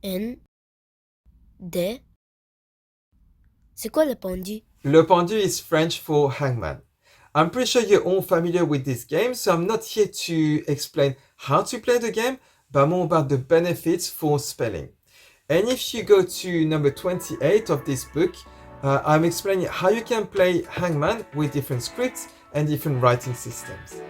N, D. C'est quoi le pendu? Le pendu is French for hangman. I'm pretty sure you're all familiar with this game, so I'm not here to explain how to play the game, but more about the benefits for spelling. And if you go to number 28 of this book, I'm explaining how you can play Hangman with different scripts and different writing systems.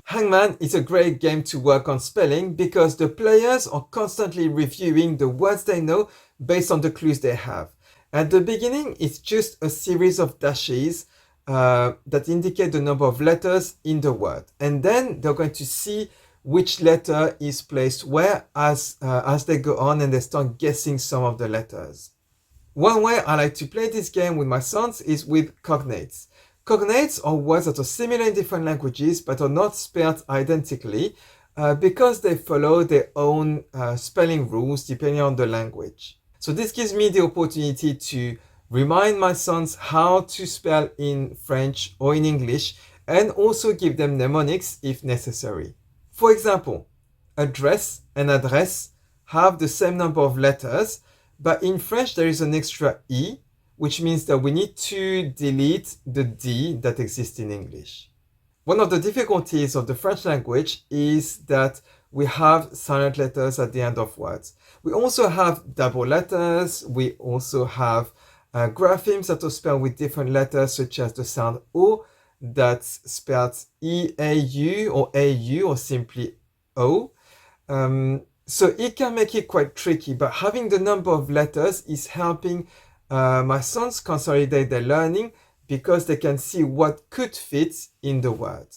Hangman is a great game to work on spelling because the players are constantly reviewing the words they know based on the clues they have. At the beginning, it's just a series of dashes that indicate the number of letters in the word. And then they're going to see which letter is placed where as they go on and they start guessing some of the letters. One way I like to play this game with my sons is with cognates. Cognates are words that are similar in different languages but are not spelled identically because they follow their own spelling rules depending on the language. So this gives me the opportunity to remind my sons how to spell in French or in English and also give them mnemonics if necessary. For example, address and adresse have the same number of letters, but in French there is an extra E, which means that we need to delete the D that exists in English. One of the difficulties of the French language is that we have silent letters at the end of words. We also have double letters. We also have graphemes that are spelled with different letters, such as the sound O that's spelled E-A-U or A-U or simply O. So it can make it quite tricky, but having the number of letters is helping my sons consolidate their learning because they can see what could fit in the word.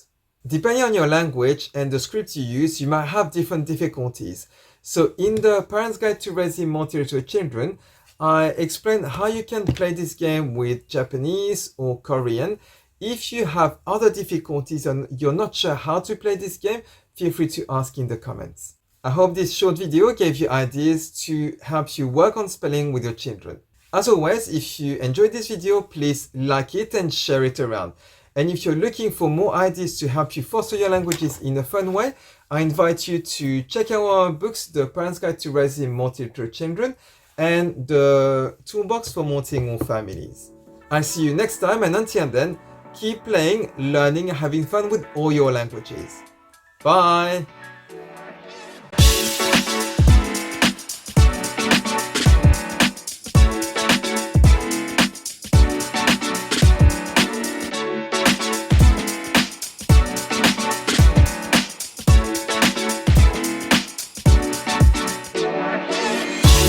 Depending on your language and the script you use, you might have different difficulties. So in the Parent's Guide to Raising Multi-literate Children, I explain how you can play this game with Japanese or Korean. If you have other difficulties and you're not sure how to play this game, feel free to ask in the comments. I hope this short video gave you ideas to help you work on spelling with your children. As always, if you enjoyed this video, please like it and share it around. And if you're looking for more ideas to help you foster your languages in a fun way, I invite you to check out our books, The Parent's Guide to Raising Multi-literate Children and the Toolbox for Multilingual Families. I'll see you next time, and until then, keep playing, learning, and having fun with all your languages. Bye!